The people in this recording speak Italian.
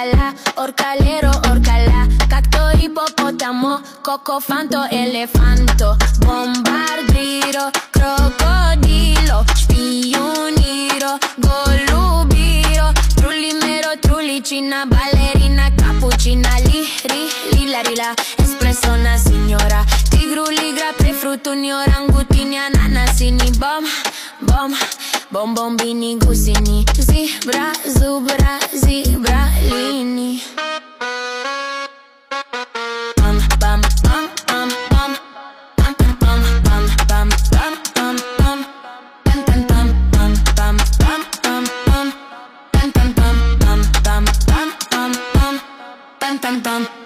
la, orcalero, orcalà, cacto, ippopotamo, cocofanto, elefanto, bombardiro, crocodilo, spioniro, golubiro, trullimero, trullicina, ballerina, cappuccina, lila, espresso una signora, tigruligra, prefruttuni, orangutini, ananasini, bombini, gusini, zebra, zubra, zebralini. Pam